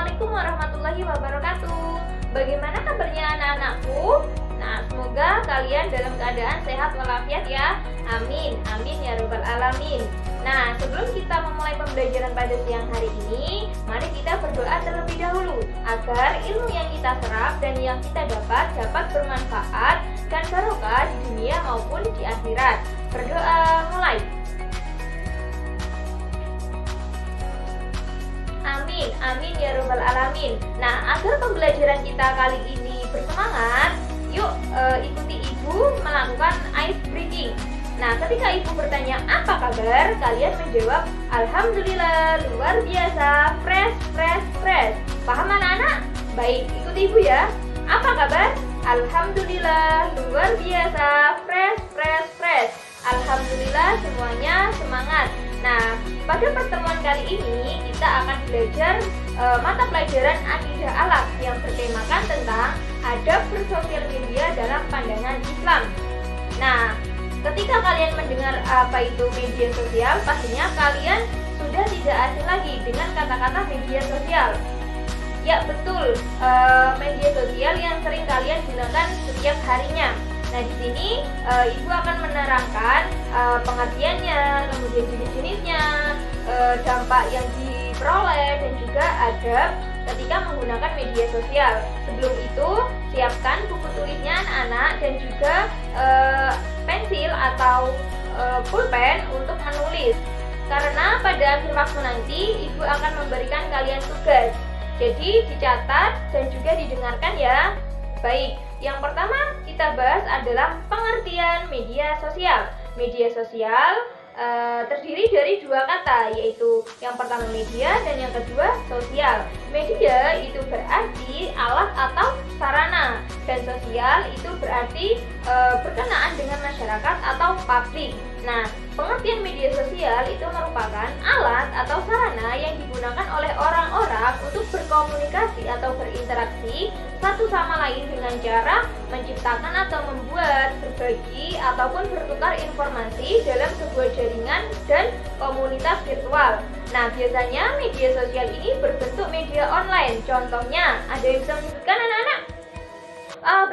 Assalamualaikum warahmatullahi wabarakatuh. Bagaimana kabarnya anak-anakku? Nah, semoga kalian dalam keadaan sehat walafiat ya. Amin, amin ya robbal alamin. Nah, sebelum kita memulai pembelajaran pada siang hari ini, mari kita berdoa terlebih dahulu agar ilmu yang kita serap dan yang kita dapat bermanfaat dan barokah di dunia maupun di akhirat. Berdoa mulai. Amin, amin ya robbal alamin. Nah, agar pembelajaran kita kali ini bersemangat, yuk ikuti ibu melakukan ice breathing. Nah, ketika ibu bertanya apa kabar, kalian menjawab alhamdulillah, luar biasa, fresh. Paham anak-anak? Baik, ikuti ibu ya. Apa kabar? Alhamdulillah, luar biasa, fresh. Alhamdulillah, semuanya semangat. Nah, pada pertemuan kali ini kita akan belajar mata pelajaran akidah akhlak yang bertemakan tentang adab bersosial media dalam pandangan Islam. Nah, ketika kalian mendengar apa itu media sosial, pastinya kalian sudah tidak asing lagi dengan kata-kata media sosial. Ya betul, media sosial yang sering kalian gunakan setiap harinya. Nah, di sini ibu akan menerangkan pengertiannya, kemudian jenis-jenisnya, dampak yang diperoleh dan juga adab ketika menggunakan media sosial. Sebelum itu, siapkan buku tulisnya anak-anak dan juga pensil atau pulpen untuk menulis. Karena pada akhir waktu nanti ibu akan memberikan kalian tugas. Jadi dicatat dan juga didengarkan ya. Baik, yang pertama kita bahas adalah pengertian media sosial. Media sosial terdiri dari dua kata, yaitu yang pertama media dan yang kedua sosial. Media itu berarti alat atau sarana, dan sosial itu berarti berkenaan dengan masyarakat atau publik. Nah, pengertian media sosial itu merupakan alat atau sarana yang digunakan oleh orang-orang untuk berkomunikasi atau berinteraksi satu sama lain dengan cara menciptakan atau membuat, berbagi, ataupun bertukar informasi dalam sebuah jaringan dan komunitas virtual. Nah, biasanya media sosial ini berbentuk media online. Contohnya, ada yang bisa menyebutkan anak-anak?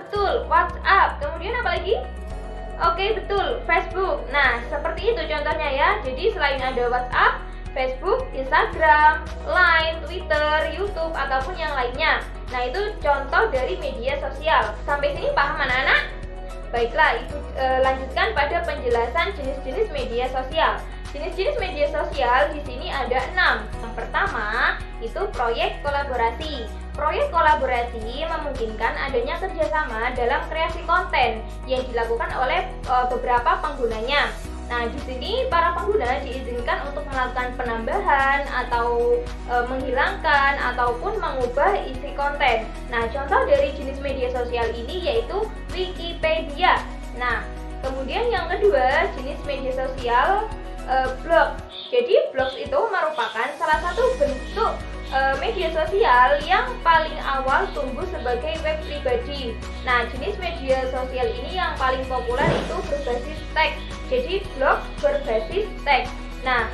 Betul, WhatsApp. Kemudian apa lagi? Oke, betul, Facebook. Nah, seperti itu contohnya ya. Jadi selain ada WhatsApp, Facebook, Instagram, Line, Twitter, YouTube, ataupun yang lainnya. Nah, itu contoh dari media sosial. Sampai sini paham anak-anak? Baiklah, ibu lanjutkan pada penjelasan jenis-jenis media sosial. Jenis-jenis media sosial di sini ada 6. Yang pertama, itu proyek kolaborasi. Proyek kolaborasi memungkinkan adanya kerjasama dalam kreasi konten yang dilakukan oleh beberapa penggunanya. Nah, di sini para pengguna diizinkan untuk melakukan penambahan atau menghilangkan ataupun mengubah isi konten. Nah, contoh dari jenis media sosial ini yaitu Wikipedia. Nah, kemudian yang kedua jenis media sosial blog. Jadi blog itu merupakan salah satu bentuk media sosial yang paling awal tumbuh sebagai web pribadi. Nah, jenis media sosial ini yang paling populer itu berbasis teks. Jadi blog berbasis teks. Nah,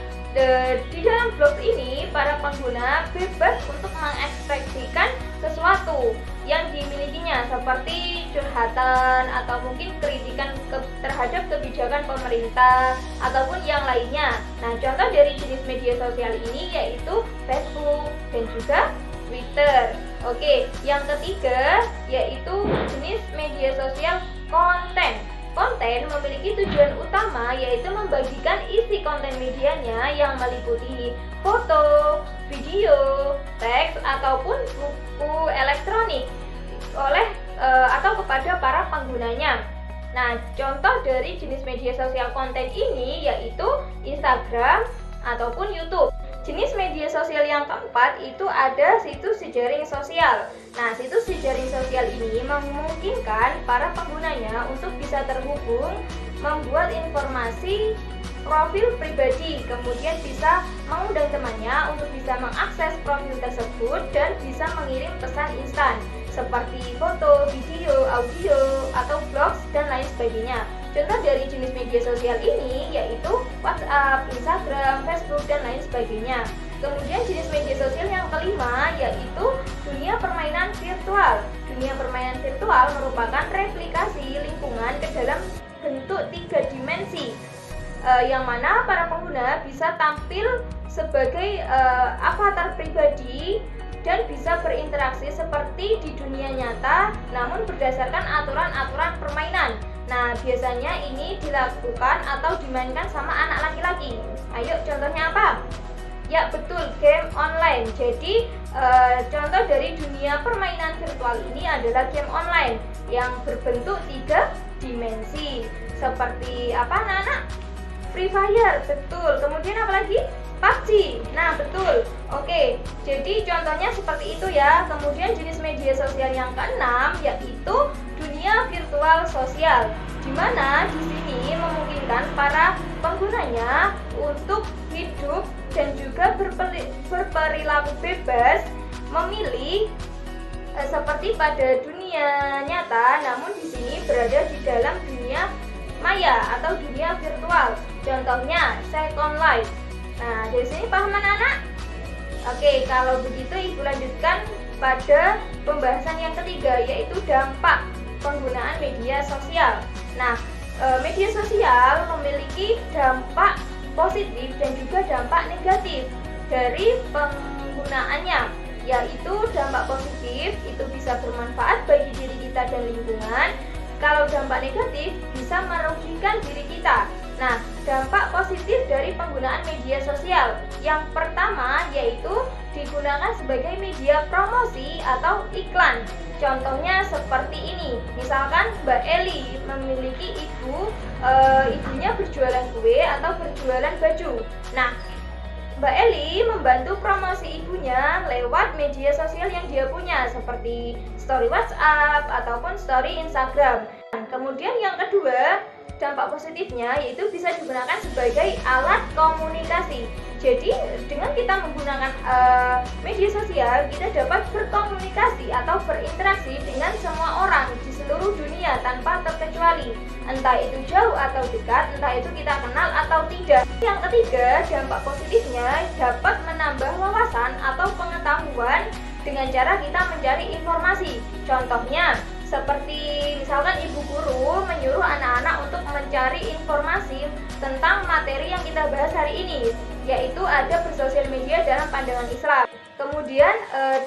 di dalam blog ini para pengguna bebas untuk mengekspresikan sesuatu yang dimilikinya seperti curhatan atau mungkin kritikan terhadap kebijakan pemerintah ataupun yang lainnya. Nah, contoh dari jenis media sosial ini yaitu Facebook dan juga Twitter. Oke, yang ketiga yaitu jenis media sosial konten. Konten memiliki tujuan utama yaitu membagikan isi konten medianya yang meliputi foto, video, teks ataupun buku elektronik oleh atau kepada para penggunanya. Nah, contoh dari jenis media sosial konten ini yaitu Instagram ataupun YouTube. Jenis media sosial yang keempat itu ada situs jejaring sosial. Nah, situs jejaring sosial ini memungkinkan para penggunanya untuk bisa terhubung, membuat informasi profil pribadi, kemudian bisa mengundang temannya untuk bisa mengakses profil tersebut dan bisa mengirim pesan instan seperti foto, video, audio, atau blogs, dan lain sebagainya. Contoh dari jenis media sosial ini yaitu WhatsApp, Instagram, Facebook, dan lain sebagainya. Kemudian jenis media sosial yang kelima yaitu dunia permainan virtual. Dunia permainan virtual merupakan replikasi lingkungan ke dalam bentuk 3 dimensi, yang mana para pengguna bisa tampil sebagai avatar pribadi dan bisa berinteraksi seperti di dunia nyata, namun berdasarkan aturan-aturan permainan. Nah, biasanya ini dilakukan atau dimainkan sama anak laki-laki. Ayo, contohnya apa? Ya, betul, game online. Jadi, contoh dari dunia permainan virtual ini adalah game online yang berbentuk 3 dimensi. Seperti apa, anak-anak? Free Fire, betul. Kemudian apa lagi? PUBG. Nah, betul. Oke, jadi contohnya seperti itu ya. Kemudian jenis media sosial yang keenam yaitu dunia virtual sosial, di mana di sini memungkinkan para penggunanya untuk hidup dan juga berperilaku bebas, memilih seperti pada dunia nyata, namun di sini berada di dalam dunia maya atau dunia virtual. Contohnya Second Life. Nah, dari sini paham anak-anak? Oke, kalau begitu Ibu lanjutkan pada pembahasan yang ketiga, yaitu dampak penggunaan media sosial. Nah, media sosial memiliki dampak positif dan juga dampak negatif dari penggunaannya, yaitu dampak positif itu bisa bermanfaat bagi diri kita dan lingkungan. Kalau dampak negatif bisa merugikan diri kita. Nah, dampak positif dari penggunaan media sosial yang pertama yaitu digunakan sebagai media promosi atau iklan. Contohnya seperti ini, misalkan Mbak Eli memiliki ibunya berjualan kue atau berjualan baju. Nah, Mbak Eli membantu promosi ibunya lewat media sosial yang dia punya seperti story WhatsApp ataupun story Instagram. Kemudian yang kedua, dampak positifnya yaitu bisa digunakan sebagai alat komunikasi. Jadi dengan kita menggunakan media sosial, kita dapat berkomunikasi atau berinteraksi dengan semua orang di seluruh dunia tanpa terkecuali. Entah itu jauh atau dekat, entah itu kita kenal atau tidak. Yang ketiga, dampak positifnya dapat menambah wawasan atau pengetahuan dengan cara kita mencari informasi. Contohnya, seperti misalkan ibu guru menyuruh anak-anak untuk mencari informasi tentang materi yang kita bahas hari ini, yaitu ada bersosial media dalam pandangan Islam. Kemudian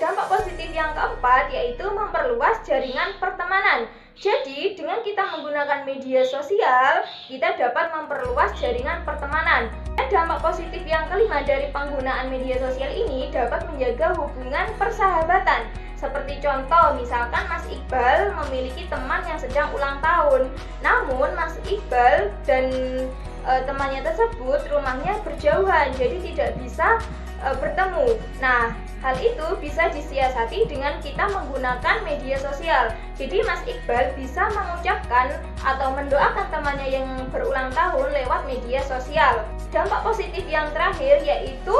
dampak positif yang keempat yaitu memperluas jaringan pertemanan. Jadi dengan kita menggunakan media sosial, kita dapat memperluas jaringan pertemanan. Dan dampak positif yang kelima dari penggunaan media sosial ini dapat menjaga hubungan persahabatan. Seperti contoh, misalkan Mas Iqbal memiliki teman yang sedang ulang tahun, namun Mas Iqbal dan temannya tersebut rumahnya berjauhan, jadi tidak bisa bertemu. Nah, hal itu bisa disiasati dengan kita menggunakan media sosial. Jadi Mas Iqbal bisa mengucapkan atau mendoakan temannya yang berulang tahun lewat media sosial. Dampak positif yang terakhir yaitu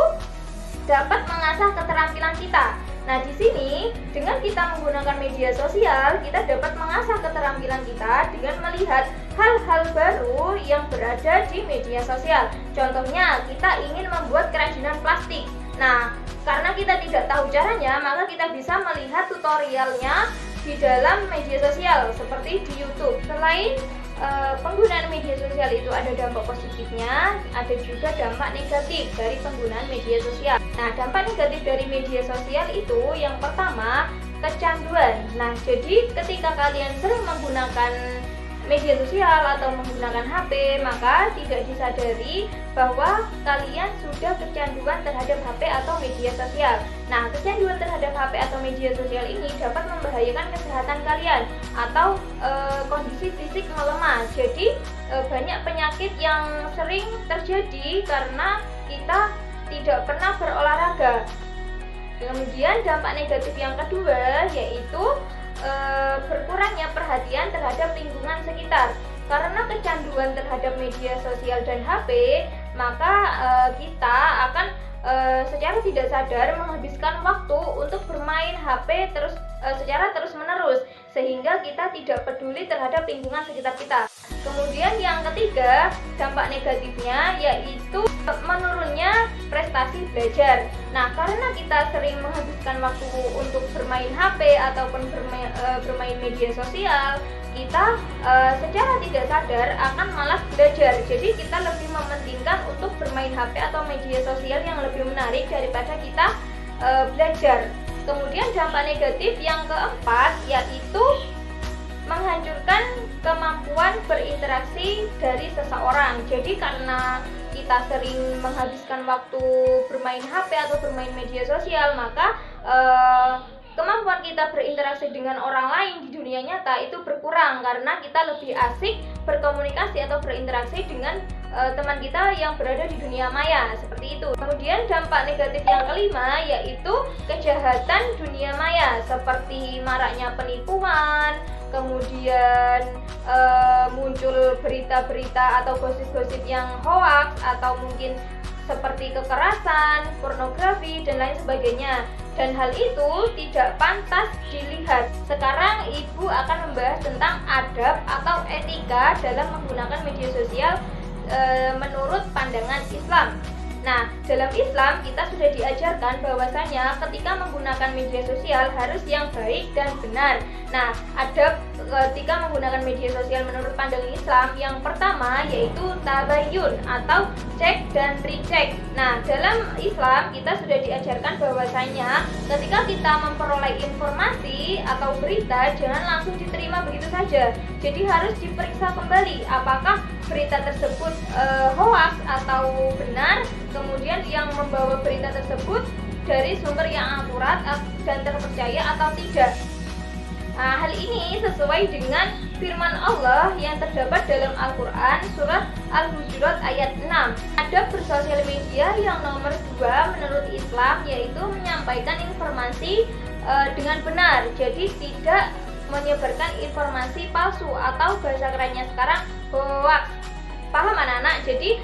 dapat mengasah keterampilan kita. Nah, di sini dengan kita menggunakan media sosial, kita dapat mengasah keterampilan kita dengan melihat hal-hal baru yang berada di media sosial. Contohnya, kita ingin membuat kerajinan plastik. Nah, karena kita tidak tahu caranya, maka kita bisa melihat tutorialnya di dalam media sosial seperti di YouTube. Selain penggunaan media sosial itu ada dampak positifnya, ada juga dampak negatif dari penggunaan media sosial. Nah, dampak negatif dari media sosial itu yang pertama, kecanduan. Nah, jadi ketika kalian sering menggunakan media sosial atau menggunakan HP, maka tidak disadari bahwa kalian sudah kecanduan terhadap HP atau media sosial. Nah, kecanduan terhadap HP atau media sosial ini dapat membahayakan kesehatan kalian atau kondisi fisik melemah. Jadi banyak penyakit yang sering terjadi karena kita tidak pernah berolahraga. Kemudian dampak negatif yang kedua yaitu berkurangnya perhatian terhadap lingkungan sekitar. Karena kecanduan terhadap media sosial dan HP, maka kita akan secara tidak sadar menghabiskan waktu untuk bermain HP secara terus-menerus, sehingga kita tidak peduli terhadap lingkungan sekitar kita. Kemudian yang ketiga, dampak negatifnya yaitu menurunnya prestasi belajar. Nah, karena kita sering menghabiskan waktu untuk bermain HP ataupun bermain media sosial, kita secara tidak sadar akan malas belajar. Jadi kita lebih mementingkan untuk bermain HP atau media sosial yang lebih menarik daripada kita belajar. Kemudian dampak negatif yang keempat yaitu menghancurkan kemampuan berinteraksi dari seseorang. Jadi karena kita sering menghabiskan waktu bermain HP atau bermain media sosial, maka kemampuan kita berinteraksi dengan orang lain di dunia nyata itu berkurang karena kita lebih asik berkomunikasi atau berinteraksi dengan teman kita yang berada di dunia maya, seperti itu. Kemudian dampak negatif yang kelima yaitu kejahatan dunia maya seperti maraknya penipuan, kemudian muncul berita-berita atau gosip-gosip yang hoaks atau mungkin seperti kekerasan, pornografi, dan lain sebagainya. Dan hal itu tidak pantas dilihat. Sekarang Ibu akan membahas tentang adab atau etika dalam menggunakan media sosial menurut pandangan Islam. Nah, dalam Islam kita sudah diajarkan bahwasanya ketika menggunakan media sosial harus yang baik dan benar. Nah, adab ketika menggunakan media sosial menurut pandangan Islam yang pertama yaitu tabayyun atau cek dan recheck. Nah, dalam Islam kita sudah diajarkan bahwasanya ketika kita memperoleh informasi atau berita jangan langsung diterima begitu saja. Jadi harus diperiksa kembali apakah berita tersebut hoax atau benar, kemudian yang membawa berita tersebut dari sumber yang akurat dan terpercaya atau tidak. Nah, hal ini sesuai dengan firman Allah yang terdapat dalam Al-Quran surat Al-Hujurat ayat 6. Adab bersosial media yang nomor 2 menurut Islam yaitu menyampaikan informasi dengan benar. Jadi tidak menyebarkan informasi palsu atau bahasa kerennya sekarang hoax. Paham anak-anak? Jadi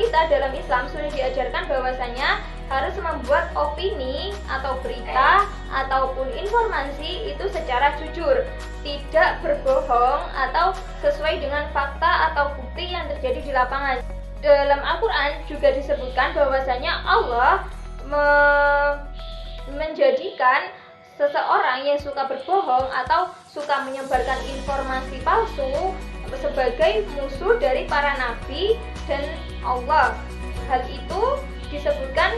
kita dalam Islam sudah diajarkan bahwasanya harus membuat opini atau berita ataupun informasi itu secara jujur, tidak berbohong atau sesuai dengan fakta atau bukti yang terjadi di lapangan. Dalam Al-Quran juga disebutkan bahwasanya Allah menjadikan seseorang yang suka berbohong atau suka menyebarkan informasi palsu sebagai musuh dari para nabi dan Allah. Hal itu disebutkan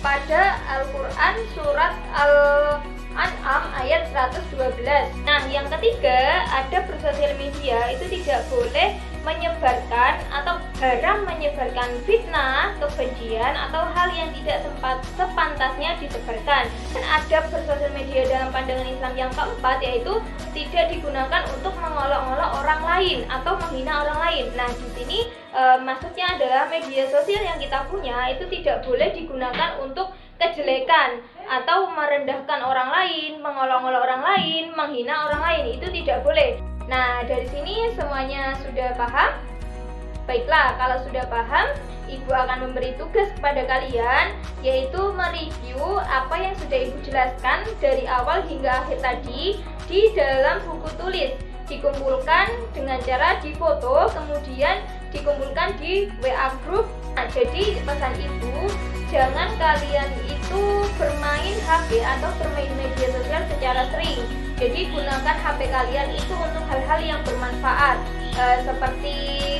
pada Al-Quran surat Al-An'am ayat 112. Nah, yang ketiga, adab bersosial media itu tidak boleh menyebarkan atau haram menyebarkan fitnah, kebencian atau hal yang tidak sepantasnya disebarkan. Dan adab bersosial media dalam pandangan Islam yang keempat yaitu tidak digunakan untuk mengolok-olok orang lain atau menghina orang lain. Nah, di sini maksudnya adalah media sosial yang kita punya itu tidak boleh digunakan untuk kejelekan atau merendahkan orang lain, mengolok-olok orang lain, menghina orang lain, itu tidak boleh. Nah, dari sini semuanya sudah paham? Baiklah, kalau sudah paham, Ibu akan memberi tugas kepada kalian, yaitu mereview apa yang sudah Ibu jelaskan dari awal hingga akhir tadi di dalam buku tulis. Dikumpulkan dengan cara difoto, kemudian dikumpulkan di WA group. Nah, jadi pesan Ibu, jangan kalian itu bermain HP atau bermain media sosial secara sering. Jadi gunakan HP kalian itu untuk hal-hal yang bermanfaat, seperti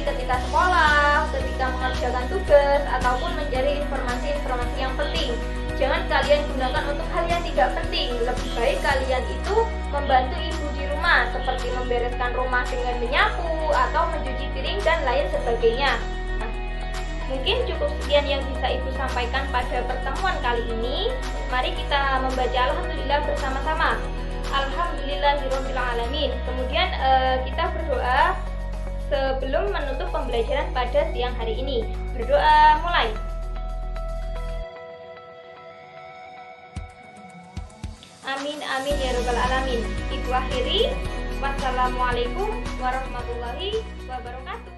ketika sekolah, ketika mengerjakan tugas, ataupun mencari informasi-informasi yang penting. Jangan kalian gunakan untuk hal yang tidak penting. Lebih baik kalian itu membantu ibu di rumah, seperti membereskan rumah dengan menyapu atau mencuci piring dan lain sebagainya. Mungkin cukup sekian yang bisa Ibu sampaikan pada pertemuan kali ini. Mari kita membaca Alhamdulillah bersama-sama. Alhamdulillahirrahmanirrahim. Kemudian kita berdoa sebelum menutup pembelajaran pada siang hari ini. Berdoa mulai. Amin amin ya rabbal alamin. Ibu akhiri. Wassalamualaikum warahmatullahi wabarakatuh.